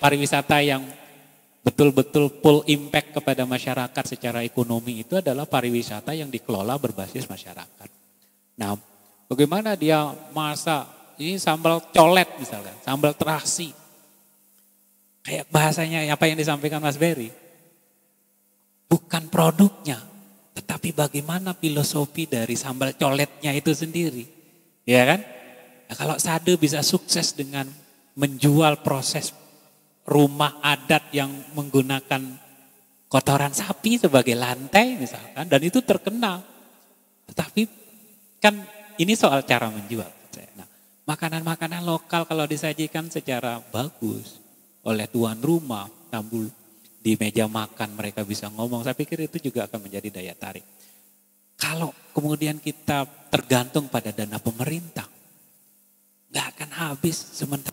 pariwisata yang betul-betul full impact kepada masyarakat secara ekonomi itu adalah pariwisata yang dikelola berbasis masyarakat. Nah, bagaimana dia masak ini sambal colet misalkan, sambal terasi. Kayak bahasanya apa yang disampaikan Mas Berry. Bukan produknya, tetapi bagaimana filosofi dari sambal coletnya itu sendiri. Ya kan? Nah, kalau Sade bisa sukses dengan menjual proses rumah adat yang menggunakan kotoran sapi sebagai lantai misalkan, dan itu terkenal. Tetapi kan ini soal cara menjual. Nah, makanan-makanan lokal kalau disajikan secara bagus oleh tuan rumah, tamu di meja makan mereka bisa ngomong, saya pikir itu juga akan menjadi daya tarik. Kalau kemudian kita tergantung pada dana pemerintah, nggak akan habis sementara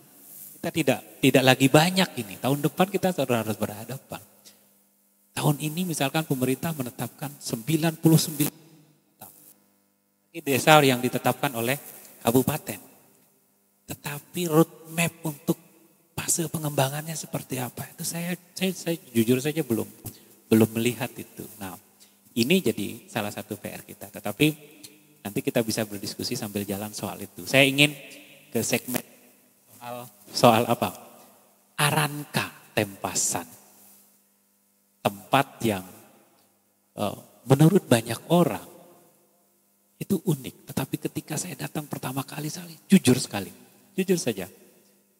kita tidak lagi banyak ini. Tahun depan kita harus berhadapan. Tahun ini misalkan pemerintah menetapkan 99 desa yang ditetapkan oleh kabupaten. Tetapi roadmap untuk fase pengembangannya seperti apa? Itu saya jujur saja belum melihat itu. Nah, ini jadi salah satu PR kita. Tetapi nanti kita bisa berdiskusi sambil jalan soal itu. Saya ingin ke segmen soal apa? Aranka Tempasan. Tempat yang menurut banyak orang itu unik. Tetapi ketika saya datang pertama kali, saya jujur saja.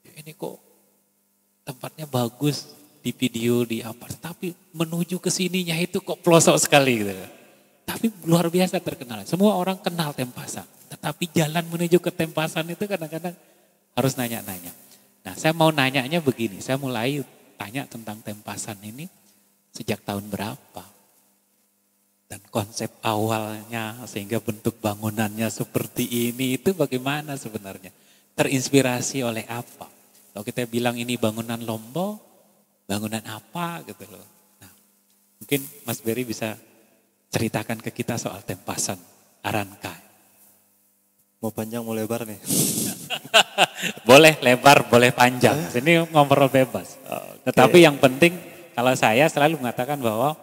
Ini kok tempatnya bagus di video, di apa. Tapi menuju ke sininya itu kok pelosok sekali gitu. Tapi luar biasa terkenal. Semua orang kenal Tempasan. Tetapi jalan menuju ke Tempasan itu kadang-kadang harus nanya-nanya. Nah, saya mau nanyanya begini. Saya mulai tanya tentang Tempasan ini sejak tahun berapa. Dan konsep awalnya sehingga bentuk bangunannya seperti ini itu bagaimana sebenarnya? Terinspirasi oleh apa? Kalau kita bilang ini bangunan Lombok, bangunan apa gitu loh. Nah, mungkin Mas Berry bisa ceritakan ke kita soal Tempasan Aranka. Mau panjang mau lebar nih? Boleh lebar, boleh panjang. Ini ngobrol bebas. Tetapi yang penting kalau saya selalu mengatakan bahwa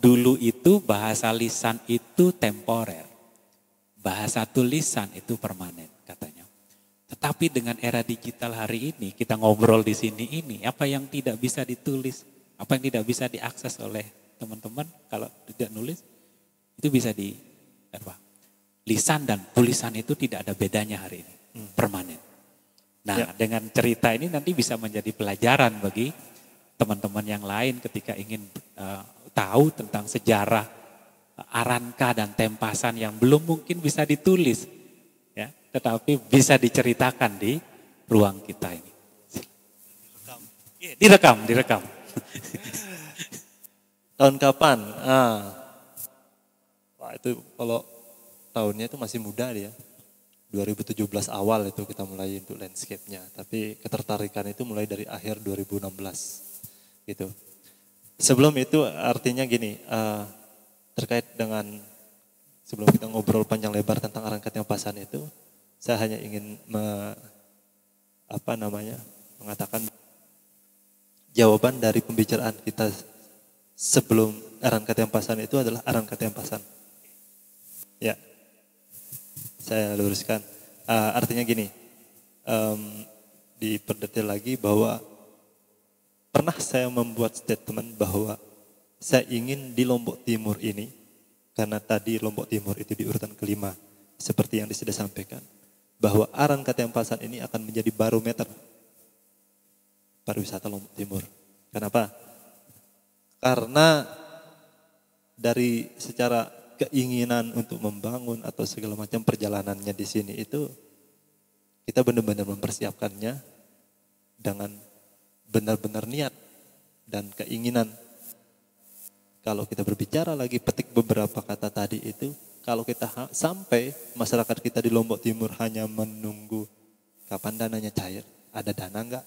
dulu itu bahasa lisan itu temporer. Bahasa tulisan itu permanen katanya. Tetapi dengan era digital hari ini, kita ngobrol di sini ini, apa yang tidak bisa ditulis, apa yang tidak bisa diakses oleh teman-teman kalau tidak nulis, itu bisa di apa? Lisan dan tulisan itu tidak ada bedanya hari ini, permanen. Nah, dengan cerita ini nanti bisa menjadi pelajaran bagi teman-teman yang lain ketika ingin tahu tentang sejarah Aranka dan Tempasan yang belum mungkin bisa ditulis, ya, tetapi bisa diceritakan di ruang kita ini. Direkam. Tahun kapan? Wah, itu kalau tahunnya itu masih muda dia. 2017 awal itu kita mulai untuk landscape-nya. Tapi ketertarikan itu mulai dari akhir 2016 gitu. Sebelum itu artinya gini, terkait dengan sebelum kita ngobrol panjang lebar tentang Aranka Tempasan itu, saya hanya ingin mengatakan jawaban dari pembicaraan kita sebelum Aranka Tempasan itu adalah Aranka Tempasan. Ya, saya luruskan. Artinya gini, diperdetail lagi bahwa pernah saya membuat statement bahwa saya ingin di Lombok Timur ini, karena tadi Lombok Timur itu di urutan kelima, seperti yang sudah sampaikan, bahwa Aranka Tempasan ini akan menjadi barometer pariwisata Lombok Timur. Kenapa? Karena dari secara keinginan untuk membangun atau segala macam perjalanannya di sini itu kita benar-benar mempersiapkannya dengan benar-benar niat dan keinginan. Kalau kita berbicara lagi petik beberapa kata tadi itu, kalau kita sampai masyarakat kita di Lombok Timur hanya menunggu kapan dananya cair, ada dana enggak,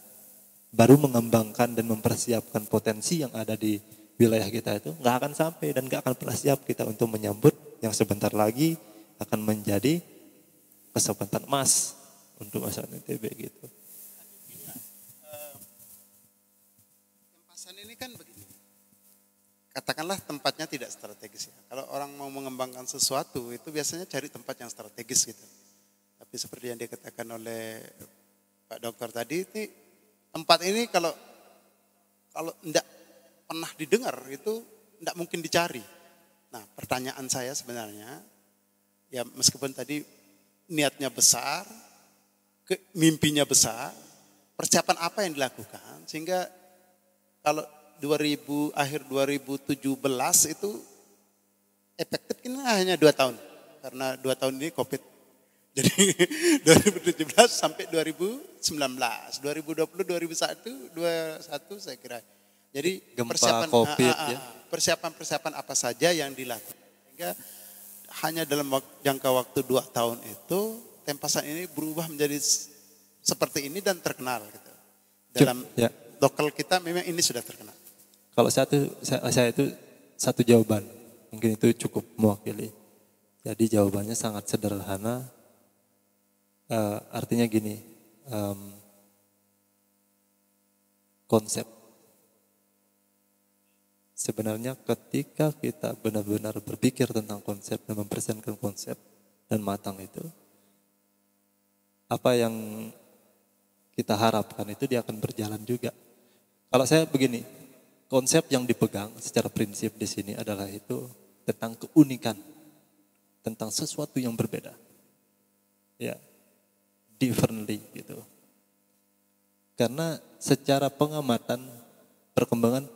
baru mengembangkan dan mempersiapkan potensi yang ada di wilayah kita itu, nggak akan sampai dan nggak akan pernah siap kita untuk menyambut yang sebentar lagi akan menjadi kesempatan emas untuk masyarakat NTB gitu. Tempasan ini kan begini. Katakanlah tempatnya tidak strategis ya. Kalau orang mau mengembangkan sesuatu itu biasanya cari tempat yang strategis gitu. Tapi seperti yang dikatakan oleh Pak Dokter tadi, tempat ini kalau tidak pernah didengar itu tidak mungkin dicari. Nah, pertanyaan saya sebenarnya, ya meskipun tadi niatnya besar, mimpinya besar, persiapan apa yang dilakukan sehingga kalau akhir 2017 itu efektif ini hanya 2 tahun karena 2 tahun ini COVID. Jadi 2017 sampai 2019, 2020, 2021 saya kira. Jadi Gempa, COVID, ya. persiapan apa saja yang dilakukan. Sehingga hanya dalam jangka waktu 2 tahun itu Tempasan ini berubah menjadi seperti ini dan terkenal. Gitu. Dalam lokal kita memang ini sudah terkenal. Kalau saya itu satu jawaban, mungkin itu cukup mewakili. Jadi jawabannya sangat sederhana. Artinya gini, konsep. Sebenarnya ketika kita benar-benar berpikir tentang konsep dan mempresentasikan konsep dan matang itu, apa yang kita harapkan itu dia akan berjalan juga. Kalau saya begini, konsep yang dipegang secara prinsip di sini adalah itu tentang keunikan, tentang sesuatu yang berbeda. Ya, differently gitu. Karena secara pengamatan perkembangan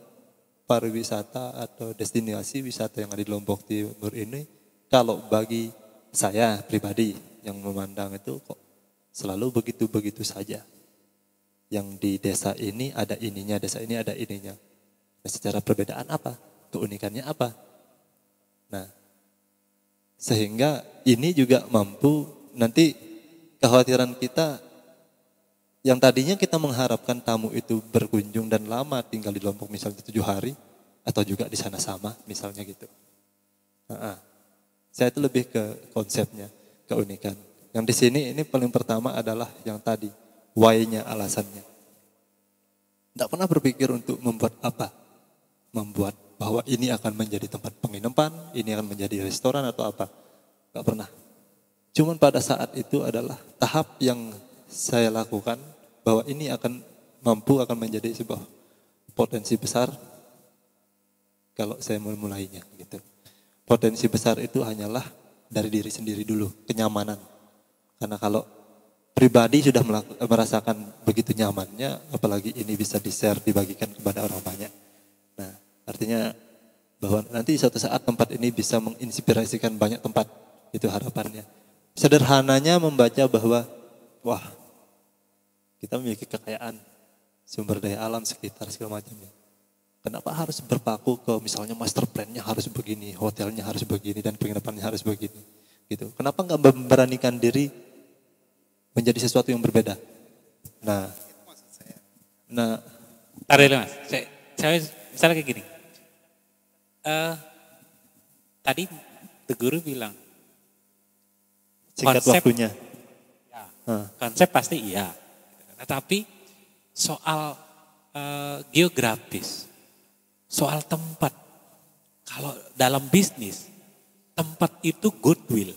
pariwisata atau destinasi wisata yang ada di Lombok Timur ini, kalau bagi saya pribadi yang memandang itu kok selalu begitu-begitu saja. Yang di desa ini ada ininya, desa ini ada ininya. Nah, secara perbedaan apa? Keunikannya apa? Nah, sehingga ini juga mampu nanti kekhawatiran kita yang tadinya kita mengharapkan tamu itu berkunjung dan lama tinggal di Lombok misalnya 7 hari atau juga di sana sama misalnya gitu. Saya itu lebih ke konsepnya, keunikan. Yang di sini ini paling pertama adalah yang tadi, why-nya, alasannya. Tidak pernah berpikir untuk membuat apa? Membuat bahwa ini akan menjadi tempat penginapan, ini akan menjadi restoran atau apa. Tidak pernah. Cuman pada saat itu adalah tahap yang saya lakukan bahwa ini akan menjadi sebuah potensi besar kalau saya memulainya gitu. Potensi besar itu hanyalah dari diri sendiri dulu, kenyamanan. Karena kalau pribadi sudah merasakan begitu nyamannya, apalagi ini bisa di-share, dibagikan kepada orang banyak. Nah, artinya bahwa nanti suatu saat tempat ini bisa menginspirasikan banyak tempat, itu harapannya. Sederhananya membaca bahwa, wah, kita memiliki kekayaan, sumber daya alam sekitar segala macamnya. Kenapa harus berpaku ke misalnya master plan-nya harus begini, hotelnya harus begini, dan penginapannya harus begini. Gitu. Kenapa nggak memberanikan diri menjadi sesuatu yang berbeda? Nah, tarik dulu Mas. Saya misalnya kayak gini. Tadi The Guru bilang singkat waktunya. Ya, konsep pasti iya. Tetapi soal geografis, soal tempat. Kalau dalam bisnis, tempat itu goodwill.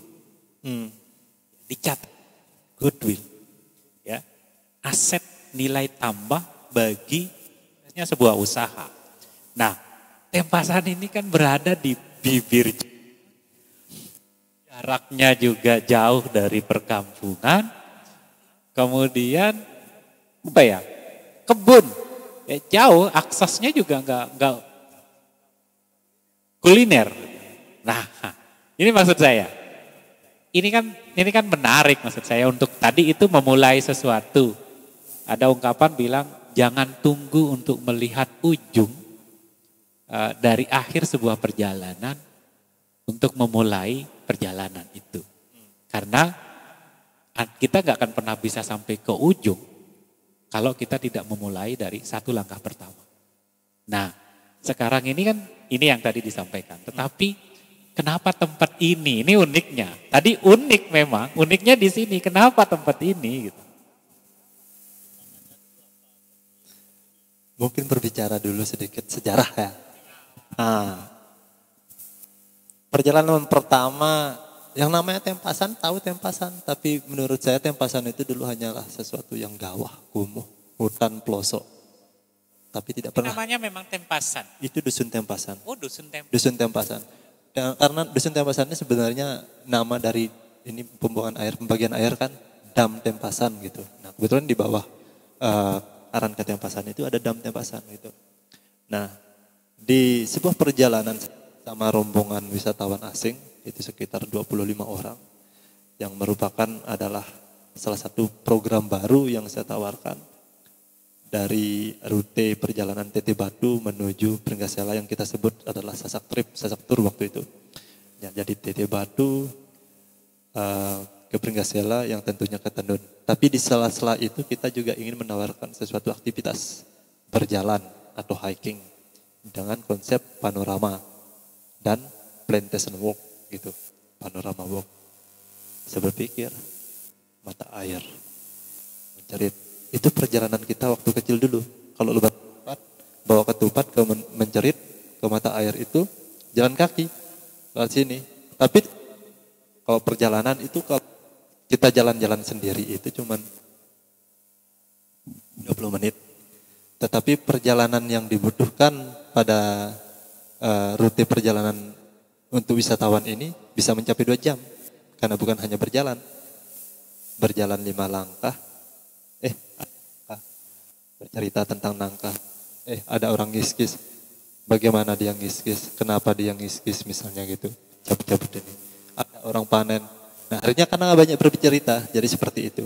Dicatat goodwill. Ya. Aset nilai tambah bagi sebuah usaha. Nah, Tempasan ini kan berada di bibir, jaraknya juga jauh dari perkampungan. Kemudian apa ya? Kebun. Ya, jauh, aksesnya juga enggak kuliner. Nah, ini maksud saya. Ini kan menarik maksud saya untuk tadi itu memulai sesuatu. Ada ungkapan bilang jangan tunggu untuk melihat ujung dari akhir sebuah perjalanan untuk memulai perjalanan itu. Karena kita nggak akan pernah bisa sampai ke ujung kalau kita tidak memulai dari satu langkah pertama. Nah, sekarang ini kan ini yang tadi disampaikan. Tetapi kenapa tempat ini uniknya. Tadi unik memang, uniknya di sini. Kenapa tempat ini? Gitu. mungkin berbicara dulu sedikit sejarah ya. Nah, perjalanan pertama yang namanya Tempasan, tahu Tempasan, tapi menurut saya Tempasan itu dulu hanyalah sesuatu yang gawah, kumuh, hutan pelosok. Tapi tidak pernah. Namanya memang Tempasan. Itu dusun Tempasan. Oh, dusun Tempasan. Dusun Tempasan. Dan karena dusun Tempasan ini sebenarnya nama dari ini pembuangan air, pembagian air kan dam Tempasan gitu. Nah, kebetulan di bawah Aran ke Tempasan itu ada dam Tempasan gitu. Nah, di sebuah perjalanan sama rombongan wisatawan asing itu sekitar 25 orang yang merupakan adalah salah satu program baru yang saya tawarkan dari rute perjalanan TT Batu menuju Pringgasela yang kita sebut adalah Sasak Trip, Sasak Tour waktu itu. Ya, jadi TT Batu ke Pringgasela yang tentunya ke Tendun. Tapi di sela-sela itu kita juga ingin menawarkan sesuatu aktivitas berjalan atau hiking dengan konsep panorama dan plantation walk gitu, panorama walk. Saya berpikir mata air mencerit. Itu perjalanan kita waktu kecil dulu. Kalau lebat bawa ketupat ke mencerit ke mata air itu jalan kaki lewat sini. Tapi kalau perjalanan itu kalau kita jalan-jalan sendiri itu cuman 20 menit. Tetapi perjalanan yang dibutuhkan pada rute perjalanan untuk wisatawan ini bisa mencapai 2 jam. Karena bukan hanya berjalan. Berjalan 5 langkah. Bercerita tentang nangka. Ada orang ngiskis. Bagaimana dia ngiskis? Kenapa dia ngiskis misalnya gitu. Cabut-cabut ini. Ada orang panen. Nah akhirnya karena banyak bercerita. Jadi seperti itu.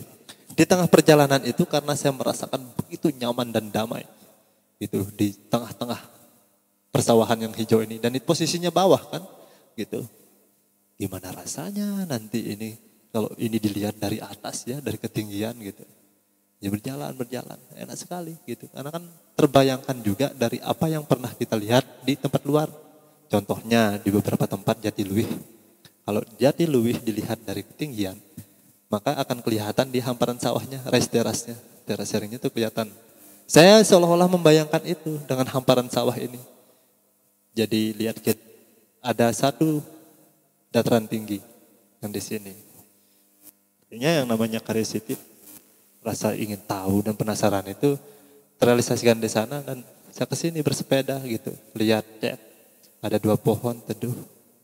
Di tengah perjalanan itu karena saya merasakan begitu nyaman dan damai. Gitu. Di tengah-tengah persawahan yang hijau ini. Dan itu posisinya bawah kan. Gitu. Gimana rasanya nanti ini kalau ini dilihat dari atas ya, dari ketinggian gitu. Ya berjalan, enak sekali gitu. Karena kan terbayangkan juga dari apa yang pernah kita lihat di tempat luar. Contohnya di beberapa tempat Jatiluwih. Kalau Jatiluwih dilihat dari ketinggian, maka akan kelihatan di hamparan sawahnya, terasnya, teras sharingnya itu kelihatan. Saya seolah-olah membayangkan itu dengan hamparan sawah ini. Jadi lihat ada satu dataran tinggi yang di sini. Artinya yang namanya curiosity, rasa ingin tahu dan penasaran itu terrealisasikan di sana dan saya kesini bersepeda gitu. Lihat ada 2 pohon teduh.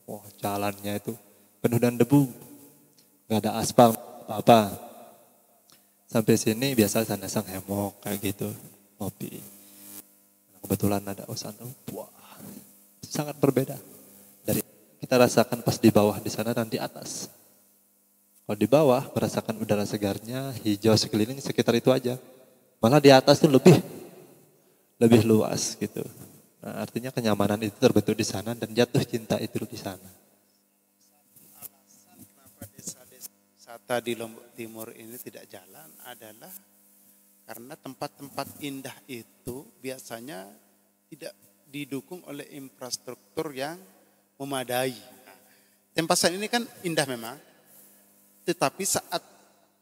Wah jalannya itu penuh dan debu. Gak ada aspal apa-apa. Sampai sini biasa sana sang hemok kayak gitu. Ngopi. Kebetulan ada osana. Wah sangat berbeda dari kita rasakan pas di bawah di sana dan di atas. Kalau di bawah merasakan udara segarnya, hijau sekeliling sekitar itu aja. Malah di atas tuh lebih luas gitu. Nah, artinya kenyamanan itu terbentuk di sana dan jatuh cinta itu di sana. Alasan kenapa desa-desa wisata di Lombok Timur ini tidak jalan adalah karena tempat-tempat indah itu biasanya tidak didukung oleh infrastruktur yang memadai. Tempasan ini kan indah memang, tetapi saat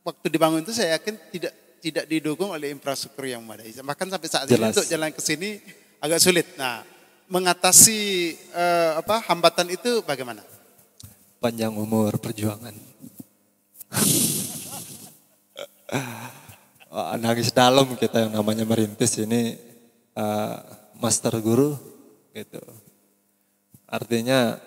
waktu dibangun itu saya yakin tidak didukung oleh infrastruktur yang memadai. Bahkan sampai saat ini untuk jalan ke sini agak sulit. Nah, mengatasi hambatan itu bagaimana? Panjang umur perjuangan. Nangis dalam kita yang namanya merintis ini master guru gitu. Artinya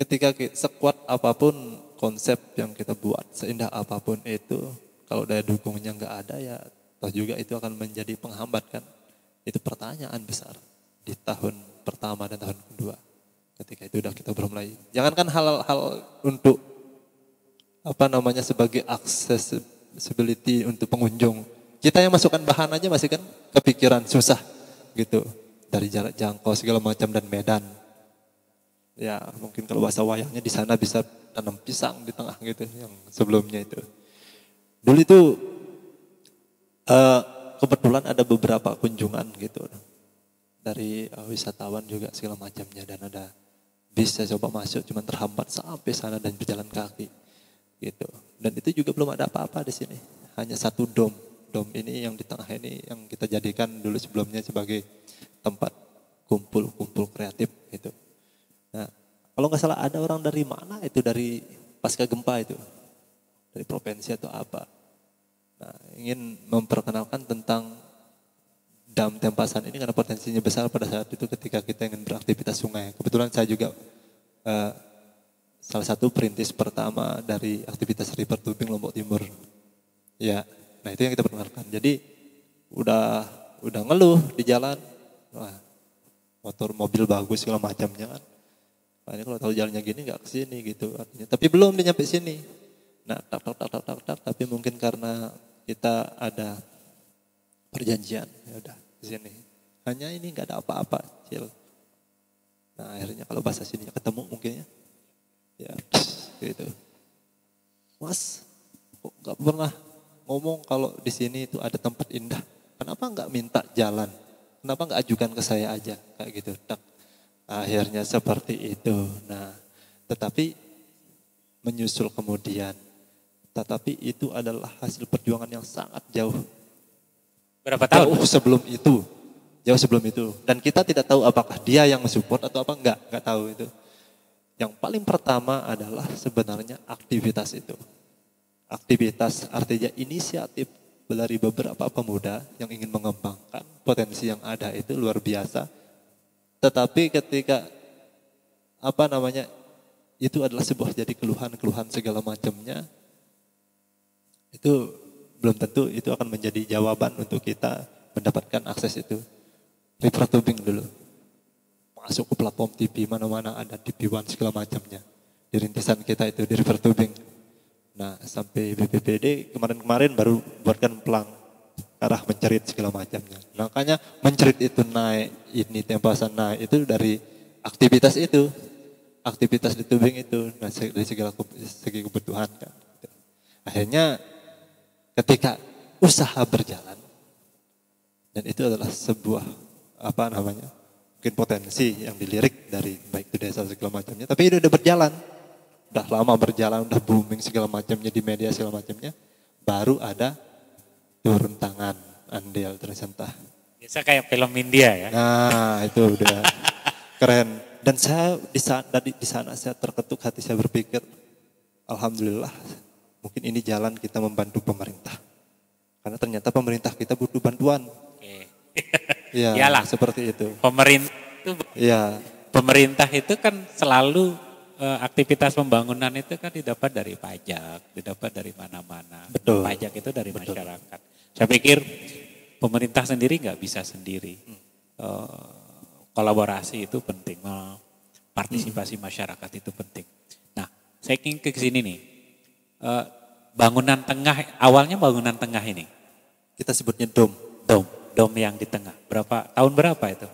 ketika sekuat apapun konsep yang kita buat, seindah apapun itu, kalau daya dukungnya nggak ada ya toh juga itu akan menjadi penghambat kan. Itu pertanyaan besar di tahun pertama dan tahun kedua. Ketika itu udah kita bermulai. Jangankan hal-hal untuk sebagai accessibility untuk pengunjung. Kita yang masukkan bahan aja masih kan kepikiran susah gitu. Dari jarak jangkau segala macam dan medan. Ya mungkin kalau bahasa wayangnya di sana bisa tanam pisang di tengah gitu yang sebelumnya itu. Dulu itu kebetulan ada beberapa kunjungan gitu dari wisatawan juga segala macamnya dan ada bis saya coba masuk cuman terhambat sampai sana dan berjalan kaki gitu. Dan itu juga belum ada apa-apa di sini, hanya satu dom dom ini yang di tengah ini yang kita jadikan dulu sebelumnya sebagai tempat kumpul kreatif gitu. Nah, kalau nggak salah ada orang dari mana itu, dari pasca gempa itu, dari provinsi atau apa. Nah, ingin memperkenalkan tentang dam Tempasan ini karena potensinya besar pada saat itu ketika kita ingin beraktivitas sungai. Kebetulan saya juga salah satu perintis pertama dari aktivitas river tubing Lombok Timur. Ya, nah itu yang kita perkenalkan. Jadi udah ngeluh di jalan, wah, motor mobil bagus segala macamnya kan. Nah, ini kalau tahu jalannya gini nggak kesini gitu artinya. Tapi belum dia nyampe sini. Nah, tak, tapi mungkin karena kita ada perjanjian, ya udah di sini. Hanya ini nggak ada apa-apa, chill. Nah, akhirnya kalau bahasa sini ketemu mungkin ya. Ya, gitu. Mas, kok nggak pernah ngomong kalau di sini itu ada tempat indah? Kenapa nggak minta jalan? Kenapa nggak ajukan ke saya aja kayak gitu? Tak. Akhirnya seperti itu. Nah, tetapi menyusul kemudian. Tetapi itu adalah hasil perjuangan yang sangat jauh. Berapa tahun? Jauh sebelum itu. Jauh sebelum itu. Dan kita tidak tahu apakah dia yang mensupport atau apa enggak tahu itu. Yang paling pertama adalah sebenarnya aktivitas itu. Aktivitas artinya inisiatif dari beberapa pemuda yang ingin mengembangkan potensi yang ada itu luar biasa. Tetapi ketika itu adalah sebuah jadi keluhan segala macamnya, itu belum tentu itu akan menjadi jawaban untuk kita mendapatkan akses itu. River tubing dulu. Masuk ke platform TV, mana-mana ada TV One segala macamnya. Di rintisan kita itu di river tubing. Nah, sampai BPPD kemarin-kemarin baru buatkan pelang arah mencerit segala macamnya. Makanya mencerit itu naik, ini Tempasan naik itu dari aktivitas itu. Aktivitas di tubing itu, nah dari segala segi kebutuhan kan. Akhirnya ketika usaha berjalan, dan itu adalah sebuah mungkin potensi yang dilirik dari baik itu desa segala macamnya, tapi itu udah berjalan, udah lama berjalan, udah booming segala macamnya di media segala macamnya, baru ada turun tangan andil tersentuh. Biasa kayak film India ya. Nah itu udah keren. Dan saya di sana saya terketuk hati, saya berpikir, alhamdulillah mungkin ini jalan kita membantu pemerintah. Karena ternyata pemerintah kita butuh bantuan. Oke. Iya, Iyalah. seperti itu. Iya. Pemerintah itu kan selalu aktivitas pembangunan itu kan didapat dari pajak, didapat dari mana-mana. Betul. Pajak itu dari masyarakat. Saya pikir pemerintah sendiri nggak bisa sendiri. Kolaborasi itu penting, partisipasi masyarakat itu penting. Nah, saya ingin ke sini nih. Bangunan tengah, awalnya bangunan tengah ini. Kita sebutnya dom. Dom yang di tengah. Tahun berapa itu?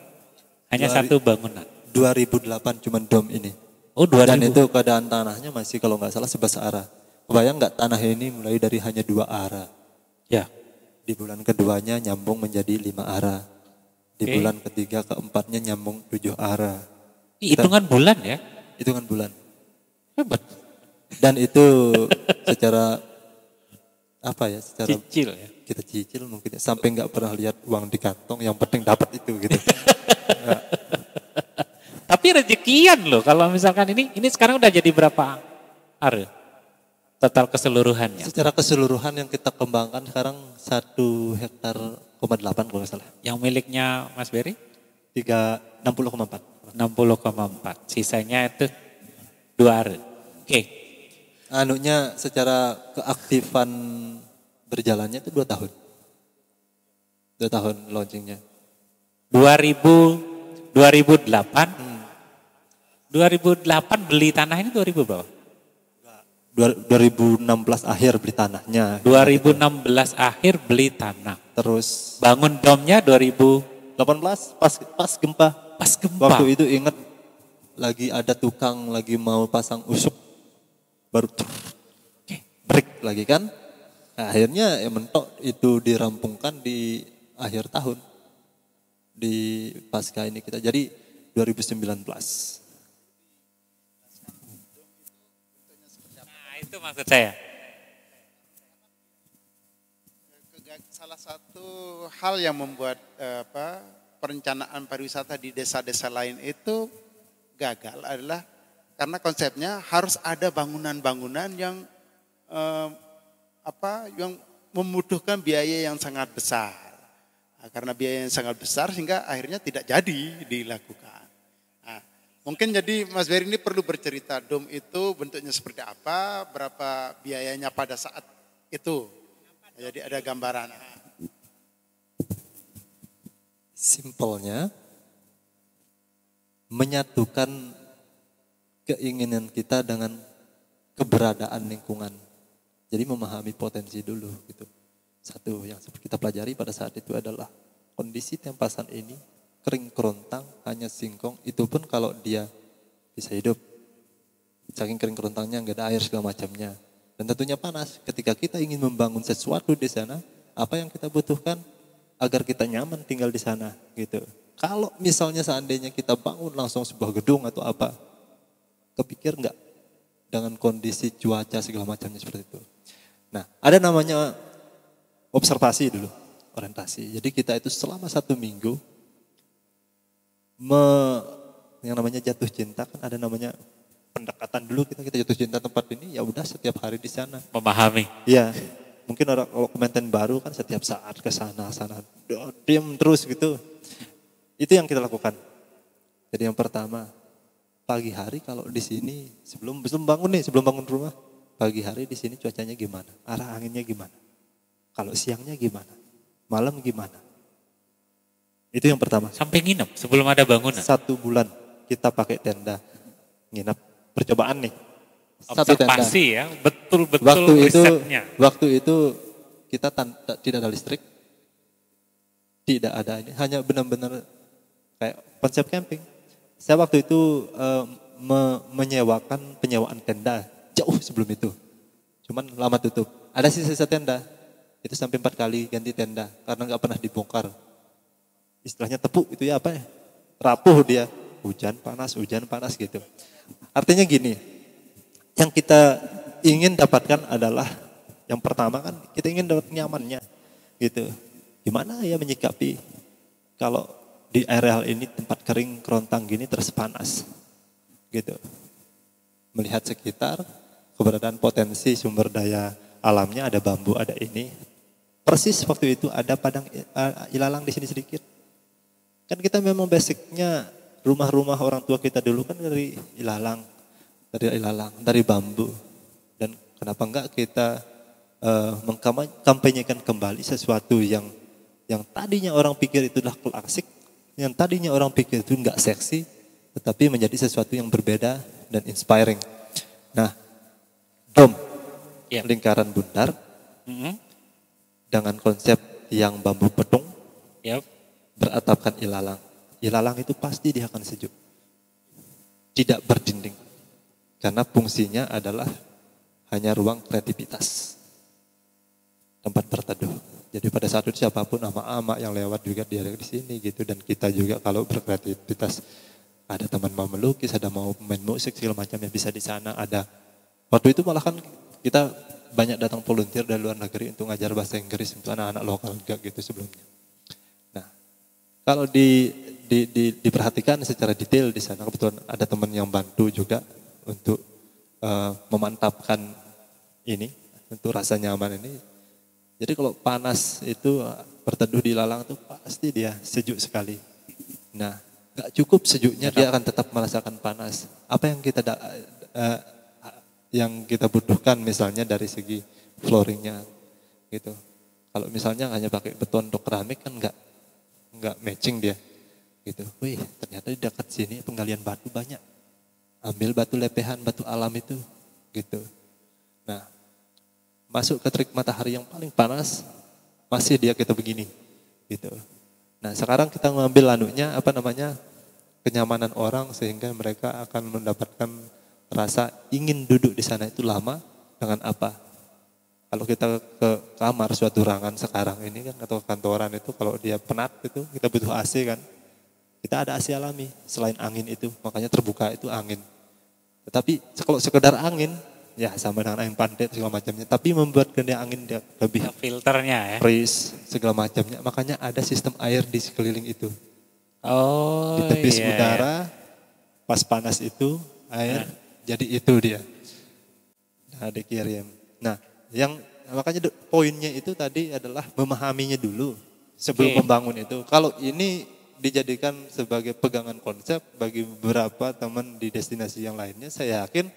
Hanya satu bangunan. 2008 cuman dom ini. Oh, 2000. Dan itu keadaan tanahnya masih kalau nggak salah 11 arah. Kebayang nggak tanah ini mulai dari hanya 2 arah. Ya. Di bulan keduanya nyambung menjadi 5 arah. Di bulan ketiga keempatnya nyambung 7 arah. Hitungan bulan ya? Hitungan bulan. Hebat. Dan itu secara secara cicil ya. Kita cicil mungkin sampai nggak pernah lihat uang di kantong, yang penting dapat itu gitu. Tapi rezekian loh kalau misalkan ini sekarang udah jadi berapa are total keseluruhannya? Secara keseluruhan yang kita kembangkan sekarang 1,8 hektar kalau nggak salah. Yang miliknya Mas Berry? 60,4. 60,4. Sisanya itu 2 are. Oke. Anunya secara keaktifan berjalannya itu 2 tahun. 2 tahun launchingnya. 2008 beli tanah ini 2000 berapa? 2016 akhir beli tanahnya. 2016 akhir beli tanah. Terus bangun domnya 2018 pas gempa. Pas gempa. Waktu itu ingat lagi ada tukang lagi mau pasang usuk, baru break lagi kan. Nah, akhirnya mentok itu dirampungkan di akhir tahun di pasca ini kita. Jadi 2019. Nah, itu maksud saya. Salah satu hal yang membuat perencanaan pariwisata di desa-desa lain itu gagal adalah karena konsepnya harus ada bangunan-bangunan yang yang membutuhkan biaya yang sangat besar. Nah, karena biaya yang sangat besar sehingga akhirnya tidak jadi dilakukan. Nah, mungkin jadi Mas Beri ini perlu bercerita dom itu bentuknya seperti apa, berapa biayanya pada saat itu. Jadi ada gambaran. Simpelnya menyatukan keinginan kita dengan keberadaan lingkungan. Jadi memahami potensi dulu gitu. Satu yang kita pelajari pada saat itu adalah kondisi tempasan ini kering kerontang, hanya singkong. Itu pun kalau dia bisa hidup. Saking kering kerontangnya nggak ada air segala macamnya. Dan tentunya panas. Ketika kita ingin membangun sesuatu di sana, apa yang kita butuhkan agar kita nyaman tinggal di sana gitu. Kalau misalnya seandainya kita bangun langsung sebuah gedung atau apa, kepikir nggak dengan kondisi cuaca segala macamnya seperti itu. Nah, ada namanya observasi dulu, orientasi. Jadi kita itu selama 1 minggu yang namanya jatuh cinta, kan ada namanya pendekatan dulu, kita jatuh cinta tempat ini, ya udah setiap hari di sana. Memahami. Iya. Mungkin orang kalau Kementerian baru kan setiap saat ke sana diam terus gitu. Itu yang kita lakukan. Jadi yang pertama, pagi hari kalau di sini sebelum bangun rumah, pagi hari di sini cuacanya gimana? Arah anginnya gimana? Kalau siangnya gimana? Malam gimana? Itu yang pertama. Sampai nginep sebelum ada bangunan. 1 bulan kita pakai tenda nginep, percobaan nih. 1 tenda. Observasi ya, betul-betul risetnya. Waktu itu kita tidak ada listrik, tidak ada ini, hanya benar-benar kayak konsep camping. Saya waktu itu menyewakan penyewaan tenda jauh sebelum itu. Cuman lama tutup. Ada sisa-sisa tenda. Itu sampai 4 kali ganti tenda karena nggak pernah dibongkar. Istilahnya tepuk itu ya apa ya? Rapuh dia. Hujan panas gitu. Artinya gini, yang kita ingin dapatkan adalah yang pertama kan kita ingin dapat nyamannya gitu. Gimana ya menyikapi kalau di areal ini tempat kering kerontang gini terus panas gitu. Melihat sekitar, keberadaan potensi sumber daya alamnya, ada bambu, ada ini. Persis waktu itu ada padang ilalang di sini sedikit. Kan kita memang basicnya rumah-rumah orang tua kita dulu kan dari ilalang, dari bambu. Dan kenapa enggak kita mengkampanyekan kembali sesuatu yang tadinya orang pikir itu adalah klasik, yang tadinya orang pikir itu enggak seksi, tetapi menjadi sesuatu yang berbeda dan inspiring. Nah, dom, lingkaran bundar, dengan konsep yang bambu petung, beratapkan ilalang. Ilalang itu pasti dia akan sejuk. Tidak berdinding. Karena fungsinya adalah hanya ruang kreativitas. Tempat berteduh. Jadi pada saat itu siapapun ama-ama yang lewat juga di sini gitu. Dan kita juga kalau berkreativitas, ada teman mau melukis, ada mau main musik segala macam yang bisa di sana. Ada. Waktu itu malah kan kita banyak datang volunteer dari luar negeri untuk ngajar bahasa Inggris untuk anak-anak lokal juga gitu sebelumnya. Nah, kalau diperhatikan secara detail di sana, kebetulan ada teman yang bantu juga untuk memantapkan ini, untuk rasa nyaman ini. Jadi kalau panas itu berteduh di ilalang itu pasti dia sejuk sekali. Nah, gak cukup sejuknya, dia akan tetap merasakan panas. Apa yang kita butuhkan misalnya dari segi flooringnya gitu. Kalau misalnya hanya pakai beton atau keramik kan nggak matching dia gitu. Wih, ternyata di dekat sini penggalian batu banyak. Ambil batu lepehan, batu alam itu gitu. Nah, masuk ke terik matahari yang paling panas, masih dia kita begini gitu. Nah, sekarang kita mengambil kenyamanan orang sehingga mereka akan mendapatkan rasa ingin duduk di sana itu lama dengan apa? Kalau kita ke kamar suatu ruangan sekarang ini kan atau kantoran itu kalau dia penat itu kita butuh AC kan. Kita ada AC alami selain angin itu, makanya terbuka itu angin. Tetapi kalau sekedar angin ya sama dengan angin pantai segala macamnya. Tapi membuatkan dia angin dia lebih Filternya ya. freeze segala macamnya. Makanya ada sistem air di sekeliling itu. Oh Ditepis iya. udara, pas panas itu air, jadi itu dia. Nah dikirim. Nah yang makanya poinnya itu tadi adalah memahaminya dulu sebelum membangun itu. Kalau ini dijadikan sebagai pegangan konsep bagi beberapa teman di destinasi yang lainnya, saya yakin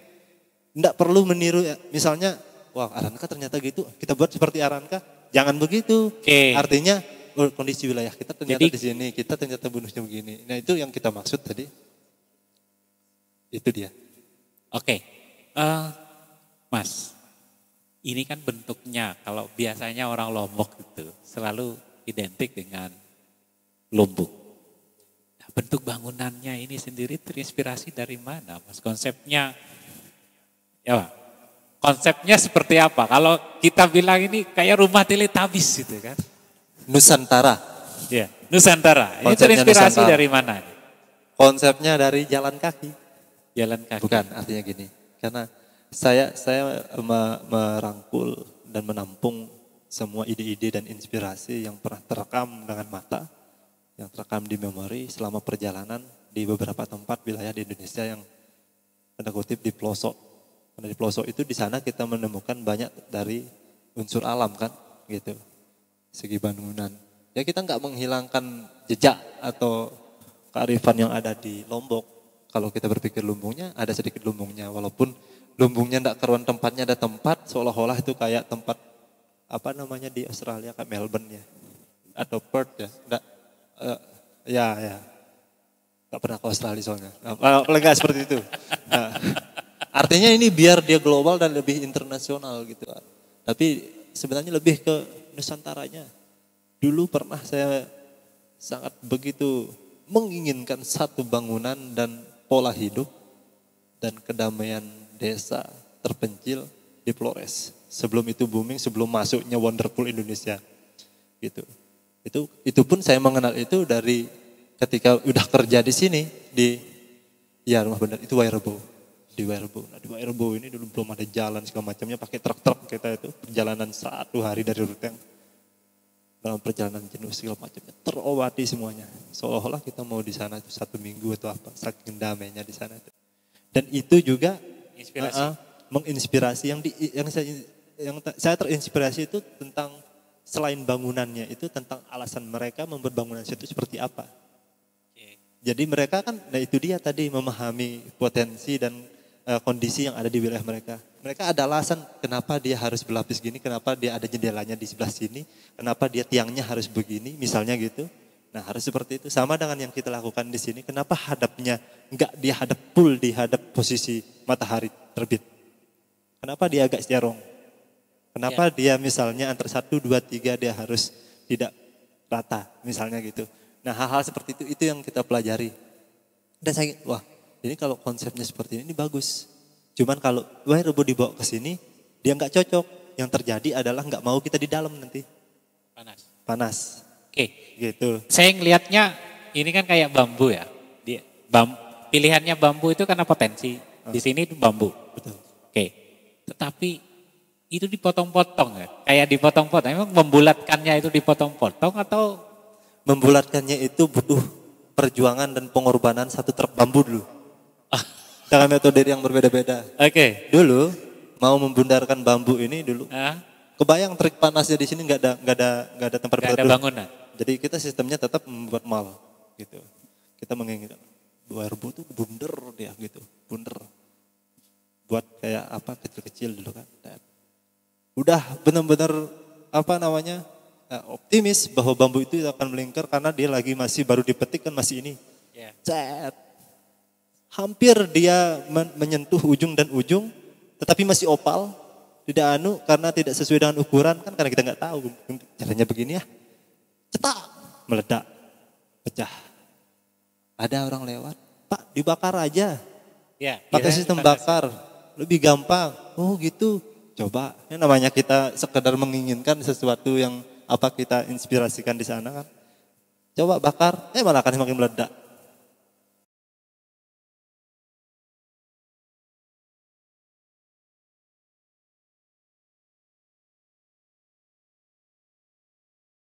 tidak perlu meniru. Misalnya, wah Aranka ternyata gitu, kita buat seperti Aranka. Jangan begitu. Artinya kondisi wilayah kita ternyata di sini, kita ternyata bonusnya begini. Nah itu yang kita maksud tadi. Itu dia. Oke. Mas, ini kan bentuknya kalau biasanya orang Lombok itu selalu identik dengan lumbung. Bentuk bangunannya ini sendiri terinspirasi dari mana, Mas? Konsepnya, ya Pak, konsepnya seperti apa? Kalau kita bilang ini kayak rumah Teletubbies gitu kan? Nusantara. Ya, Nusantara. Ini Konsepnya terinspirasi Nusantara. dari mana? Konsepnya dari jalan kaki. Jalan kaki. Bukan, artinya gini. Karena saya merangkul dan menampung semua ide-ide dan inspirasi yang pernah terekam dengan mata, yang terekam di memori selama perjalanan di beberapa tempat wilayah di Indonesia yang tanda kutip di pelosok. Karena di pelosok itu di sana kita menemukan banyak dari unsur alam kan, gitu. Segi bangunan. Ya kita nggak menghilangkan jejak atau kearifan yang ada di Lombok. Kalau kita berpikir lumbungnya, ada sedikit lumbungnya. Walaupun lumbungnya enggak keruan tempatnya, ada tempat seolah-olah itu kayak tempat apa namanya di Australia, kayak Melbourne ya. Atau Perth ya. Enggak. Ya. Gak pernah ke Australia soalnya. Lega seperti itu. Nah, artinya ini biar dia global dan lebih internasional gitu. Tapi sebenarnya lebih ke Nusantaranya. Dulu pernah saya sangat begitu menginginkan satu bangunan dan pola hidup dan kedamaian desa terpencil di Flores. Sebelum itu booming, sebelum masuknya Wonderful Indonesia. Gitu. Itu pun saya mengenal itu dari ketika udah kerja di sini di rumah benar itu Wairebo. Di Wairebo. Nah, di Wairebo ini dulu belum ada jalan segala macamnya, pakai truk-truk kita itu perjalanan 1 hari dari Ruteng. Dalam perjalanan jenuh segala macamnya terobati semuanya. Seolah-olah kita mau di sana itu 1 minggu atau apa, saking damainya di sana itu. Dan itu juga menginspirasi yang saya terinspirasi itu tentang selain bangunannya itu tentang alasan mereka membuat bangunan itu seperti apa. Jadi mereka kan, nah itu dia tadi memahami potensi dan kondisi yang ada di wilayah mereka. Mereka ada alasan kenapa dia harus berlapis gini, kenapa dia ada jendelanya di sebelah sini, kenapa dia tiangnya harus begini, misalnya gitu. Nah harus seperti itu. Sama dengan yang kita lakukan di sini, kenapa hadapnya enggak dia hadap full di hadap posisi matahari terbit. Kenapa dia agak cerong. Kenapa dia misalnya antara 1, 2, 3 dia harus tidak rata misalnya gitu. Nah hal-hal seperti itu yang kita pelajari. Dan saya wah ini kalau konsepnya seperti ini bagus. Cuman kalau Wairebo dibawa ke sini dia nggak cocok. Yang terjadi adalah nggak mau kita di dalam nanti. Panas. Oke. Gitu. Saya ngelihatnya ini kan kayak bambu ya. Pilihannya bambu itu karena potensi. Di sini itu bambu. Betul. Oke. Tetapi itu dipotong-potong ya? Kayak dipotong-potong. Emang membulatkannya itu dipotong-potong atau? Membulatkannya itu butuh perjuangan dan pengorbanan 1 truk bambu dulu. Dengan metode yang berbeda-beda. Oke. Dulu mau membundarkan bambu ini dulu. Kebayang trik panasnya di sini nggak ada tempat berteduh. Nggak ada bangunan. Jadi kita sistemnya tetap membuat mal gitu. Kita menginginkan Wairebo tuh bunder dia gitu, bunder. Buat kayak apa kecil-kecil dulu kan. Udah benar-benar optimis bahwa bambu itu akan melingkar karena dia lagi masih baru dipetik kan masih ini. Cet. Hampir dia menyentuh ujung dan ujung tetapi masih opal. Tidak karena tidak sesuai dengan ukuran kan karena kita nggak tahu caranya begini ya. Cetak, meledak, pecah. Ada orang lewat, Pak dibakar aja. Pakai sistem bakar, lebih gampang. Oh gitu. Coba, ini namanya kita sekedar menginginkan sesuatu yang apa kita inspirasikan di sana kan. Coba bakar, malah akan semakin meledak.